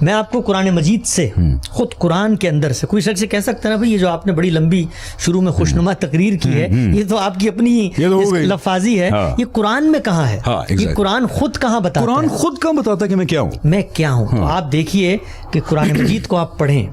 میں آپ کو قرآن مجید سے خود قرآن کے اندر سے، کوئی شخص کہہ سکتا ہے نا بھائی یہ جو آپ نے بڑی لمبی شروع میں خوشنما تقریر کی ہے یہ تو آپ کی اپنی لفاظی ہے، یہ قرآن میں کہاں ہے؟ یہ قرآن خود کہاں بتاتا ہے؟ قرآن خود کہاں بتاتا ہے کہ میں کیا ہوں، میں کیا ہوں؟ تو آپ دیکھیے کہ قرآن مجید کو آپ پڑھیں،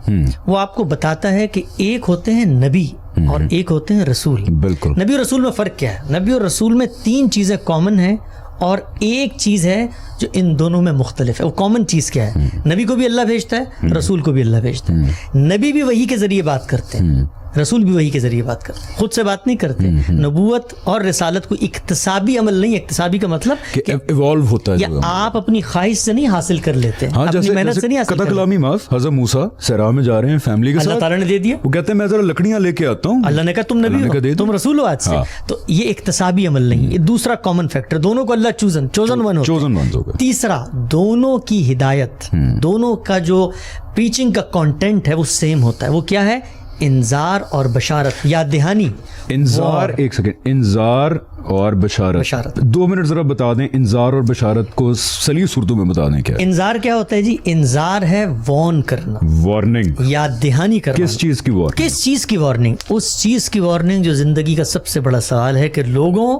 وہ آپ کو بتاتا ہے کہ ایک ہوتے ہیں نبی اور ایک ہوتے ہیں رسول۔ بالکل، نبی اور رسول میں فرق کیا ہے؟ نبی اور رسول میں 3 چیزیں کامن ہیں اور ایک چیز ہے جو ان دونوں میں مختلف ہے۔ وہ کامن چیز کیا ہے؟ نبی کو بھی اللہ بھیجتا ہے، رسول کو بھی اللہ بھیجتا ہے۔ نبی بھی وحی کے ذریعے بات کرتے ہیں، رسول بھی وحی کے ذریعے بات کرتے ہیں، خود سے بات نہیں کرتے۔ نبوت اور رسالت کو اکتسابی عمل نہیں، اکتسابی کا مطلب کہ ایوالو ہوتا ہے، یا آپ اپنی خواہش سے نہیں حاصل کر لیتے، اپنی محنت سے نہیں حاصل کرتے۔ کلامی معاف، حضرت موسیٰ صحرا میں جا رہے ہیں فیملی کے ساتھ، اللہ تعالیٰ نے دے دیا، وہ کہتے ہیں میں ذرا لکڑیاں لے کے آتا ہوں، اللہ نے کہا تم نبی ہو، تم رسول ہو آج سے۔ تو یہ اکتسابی عمل نہیں، یہ دوسرا کامن فیکٹر، دونوں کو اللہ چوزن ون ہوگا۔ تیسرا، دونوں کی ہدایت، دونوں کا جو پریچنگ کا کانٹینٹ ہے وہ سیم ہوتا ہے۔ وہ کیا ہے؟ انذار اور بشارت، یاد دہانی۔ انذار، ایک سیکنڈ، انذار اور بشارت 2 منٹ ذرا بتا دیں، انذار اور بشارت کو سلیس اردو میں بتا دیں کیا ہے؟ انذار کیا ہوتا ہے جی؟ انذار ہے وارن کرنا، وارننگ، یاد دہانی کرنا۔ کس چیز کی وارننگ؟ کس چیز کی وارننگ؟ اس چیز کی وارننگ جو زندگی کا سب سے بڑا سوال ہے کہ لوگوں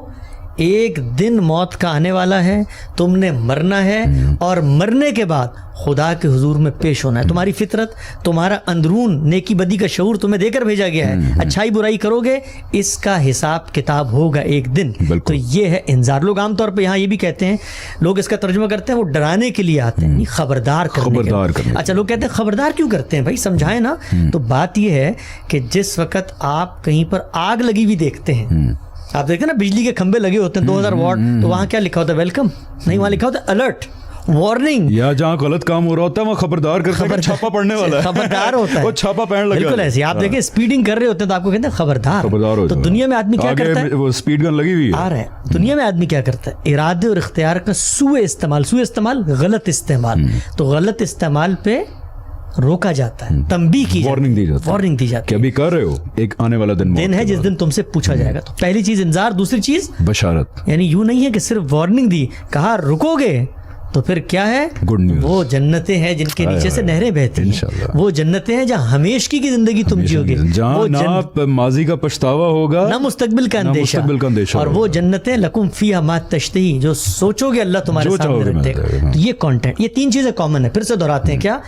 ایک دن موت کا آنے والا ہے، تم نے مرنا ہے اور مرنے کے بعد خدا کے حضور میں پیش ہونا ہے۔ تمہاری فطرت، تمہارا اندرون نیکی بدی کا شعور تمہیں دے کر بھیجا گیا ہے، اچھائی برائی کرو گے، اس کا حساب کتاب ہوگا ایک دن۔ تو یہ ہے انذار۔ لوگ عام طور پہ یہاں یہ بھی کہتے ہیں، لوگ اس کا ترجمہ کرتے ہیں وہ ڈرانے کے لیے آتے ہیں، خبردار کرنے کے لیے۔ اچھا، لوگ کہتے ہیں خبردار کیوں کرتے ہیں بھائی؟ سمجھائیں نا۔ تو بات یہ ہے کہ جس وقت آپ کہیں پر آگ لگی ہوئی دیکھتے ہیں، آپ دیکھیں نا بجلی کے کھمبے لگے ہوتے ہیں 2000 واٹ، تو وہاں کیا لکھا ہوتا ہے؟ ویلکم نہیں، وہاں لکھا ہوتا ہے الرٹ، وارننگ۔ یا جہاں غلط کام ہو رہا ہوتا ہے وہاں خبردار کرتے ہیں، چھاپا پڑنے والا ہے، خبردار ہوتا ہے، وہ چھاپا پڑنے لگا ہے۔ بالکل ایسے آپ دیکھیں اسپیڈنگ کر رہے ہوتے ہیں تو آپ کو کہتے ہیں خبردار۔ تو دنیا میں آدمی کیا کرتا ہے؟ وہ اسپیڈ گن لگی ہوئی آ رہا ہے۔ دنیا میں آدمی کیا کرتا ہے؟ ارادے اور اختیار کا سوء استعمال، غلط استعمال۔ تو غلط استعمال پہ روکا جاتا ہے، تنبیہ کی، وارننگ دی جاتی ہے کہ ابھی کر رہے ہو، ایک آنے والا دن ہے جس دن تم سے پوچھا جائے گا۔ تو پہلی چیز انذار، دوسری چیز بشارت۔ یعنی یوں نہیں ہے کہ صرف وارننگ دی، کہا رکو گے تو پھر کیا ہے؟ Good news. وہ جنتیں ہیں جن کے نیچے سے نہریں بہتی ہیں، وہ جنتیں ہیں جہاں ہمیشگی کی زندگی تم جیو گے، جہاں نہ ماضی کا پچھتاوا ہوگا نہ مستقبل کا اندیشہ، اور وہ جنتیں لکم فیہا ما تشتہی، جو سوچو گے اللہ تمہارے سامنے رکھ دے گا۔ تو یہ کانٹینٹ، یہ 3 چیزیں کامن ہیں۔ پھر سے دہراتے ہیں کیا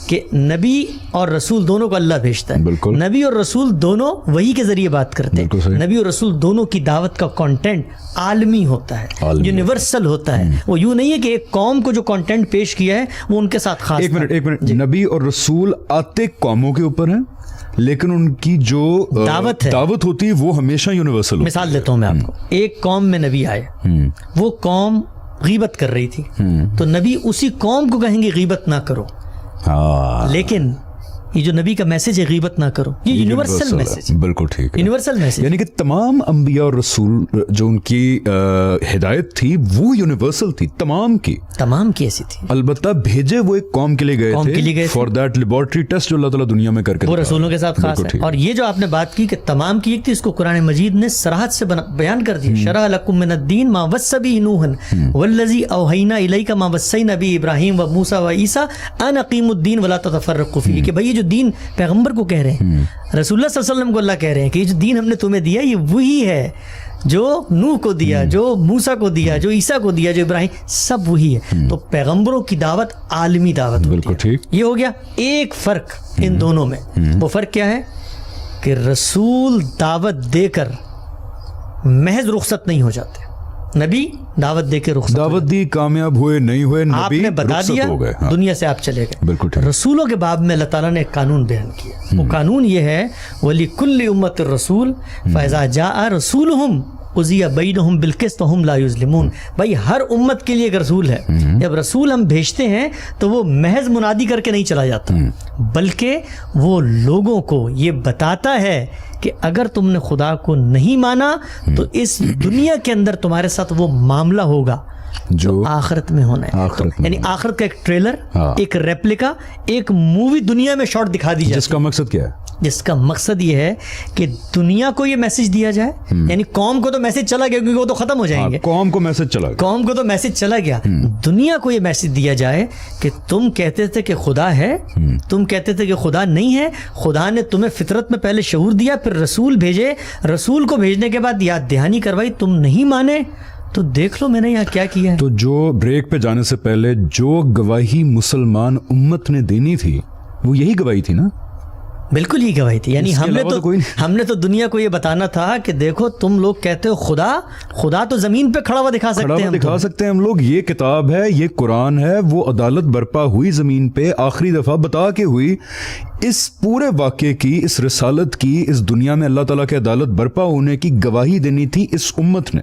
کہ نبی اور رسول دونوں کو اللہ بھیجتا ہے۔ نبی اور رسول دونوں وحی کے ذریعے بات کرتے ہیں۔ نبی اور رسول دونوں کی دعوت کا کانٹینٹ عالمی ہوتا ہے، یونیورسل ہوتا ہے۔ وہ یوں نہیں ہے کہ ایک قوم کو جو کانٹینٹ پیش کیا ہے وہ ان کے ساتھ خاص۔ ایک منٹ، نبی اور رسول آتے قوموں کے اوپر ہیں لیکن ان کی جو دعوت ہوتی ہے وہ ہمیشہ یونیورسل ہوتی ہے۔ مثال دیتا ہوں میں آپ کو، ایک قوم میں نبی آئے، وہ قوم غیبت کر رہی تھی، تو نبی اسی قوم کو کہیں گے غیبت نہ کرو، لیکن یہ جو نبی کا میسج ہے غیبت نہ کرو، یہ یونیورسل میسج۔ بالکل ٹھیک ہے، یونیورسل میسج، یعنی کہ تمام انبیاء اور رسول جو ان کی ہدایت تھی وہ یونیورسل تھی، تمام کی ایسی تھی۔ البتہ بھیجے وہ ایک قوم کے لیے گئے تھے فار دیٹ لیبارٹری ٹیسٹ جو اللہ تعالیٰ دنیا میں کر کے وہ رسولوں کے ساتھ خاص ہے۔ اور یہ جو آپ نے بات کی کہ تمام کی ایک تھی، اس کو قرآن مجید نے صراحت سے بیان کر دیا، شرع لکم من الدین ما وصى به نوح والذی اوحینا الیک ما وصینا به ابراہیم وموسیٰ وعیسیٰ ان اقیموا الدین ولا تتفرقوا فیہ، کہ بھئی جو دین پیغمبر کو کہہ رہے ہیں، رسول اللہ صلی اللہ علیہ وسلم کو اللہ کہہ رہے ہیں کہ یہ جو دین ہم نے تمہیں دیا یہ وہی ہے جو نوح کو دیا، جو موسیٰ کو دیا، جو عیسیٰ کو دیا، جو ابراہیم، سب وہی ہے۔ تو پیغمبروں کی دعوت عالمی دعوت ہوتی ہے۔ یہ ہو گیا ایک فرق ان دونوں میں۔ وہ فرق کیا ہے کہ رسول دعوت دے کر محض رخصت نہیں ہو جاتے، نبی دعوت دے کے رخصت، دعوت دی، کامیاب ہوئے نہیں ہوئے، آپ نے بتا دیا، دنیا سے آپ چلے گئے۔ بالکل۔ رسولوں کے باب میں اللہ تعالیٰ نے ایک قانون بیان کیا، وہ قانون یہ ہے وَلِكُلِّ أُمَّةٍ الرَّسُولُ فَإِذَا جَاءَ رَسُولُهُمْ قُضِيَ بَيْنَهُمْ بِالْقِسْطِ وَهُمْ لَا يُظْلِمُونَ۔ بھائی ہر امت کے لیے ایک رسول ہے، جب رسول ہم بھیجتے ہیں تو وہ محض منادی کر کے نہیں چلا جاتا، بلکہ وہ لوگوں کو یہ بتاتا ہے کہ اگر تم نے خدا کو نہیں مانا تو اس دنیا کے اندر تمہارے ساتھ وہ معاملہ ہوگا جو آخرت میں ہونا ہے۔ یعنی آخرت کا ایک ٹریلر، ایک ریپلیکا، ایک مووی دنیا میں شارٹ دکھا دی جائے، جس کا مقصد کیا ہے؟ جس کا مقصد یہ ہے کہ دنیا کو یہ میسج دیا جائے, یعنی قوم کو تو میسج چلا گیا کیونکہ وہ تو ختم ہو جائیں گے, قوم کو میسج چلا گیا, قوم کو تو میسج چلا گیا, دنیا کو یہ میسج دیا جائے کہ تم کہتے تھے کہ خدا ہے, تم کہتے تھے کہ خدا نہیں ہے, خدا نے تمہیں فطرت میں پہلے شعور دیا, پھر رسول بھیجے, رسول کو بھیجنے کے بعد یاد دہانی کروائی, تم نہیں مانے تو دیکھ لو میں نے یہاں کیا کیا ہے. تو جو بریک پہ جانے سے پہلے جو گواہی مسلمان امت نے دینی تھی وہ یہی گواہی تھی نا, بالکل ہی گواہی تھی. یعنی ہم نے تو دنیا کو یہ بتانا تھا کہ دیکھو تم لوگ کہتے ہو خدا تو زمین پہ کھڑا ہوا دکھا سکتے ہیں ہم لوگ, یہ کتاب ہے, یہ قرآن ہے, وہ عدالت برپا ہوئی زمین پہ آخری دفعہ بتا کے ہوئی, اس پورے واقعے کی, اس رسالت کی, اس دنیا میں اللہ تعالیٰ کی عدالت برپا ہونے کی گواہی دینی تھی اس امت نے.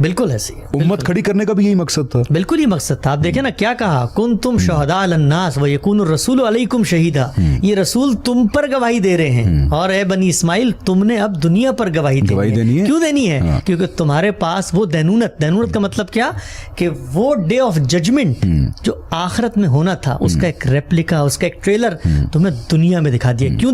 بالکل ایسی امت کھڑی کرنے کا بھی یہی مقصد تھا, بالکل ہی مقصد تھا. آپ دیکھیں نا کیا کہا, کن شہداء علی الناس و یکون الرسول علیکم شہیدا, یہ رسول تم پر گواہی دے رہے ہیں, اور اے بنی اسماعیل تم نے اب دنیا پر گواہی دینی ہے. کیوں دینی ہے؟ کیونکہ تمہارے پاس وہ دینونت کا مطلب کیا کہ وہ ڈے آف ججمنٹ جو آخرت میں ہونا تھا, اس کا ایک ریپلیکا, اس کا ایک ٹریلر تمہیں دنیا میں دکھا دیا. کیوں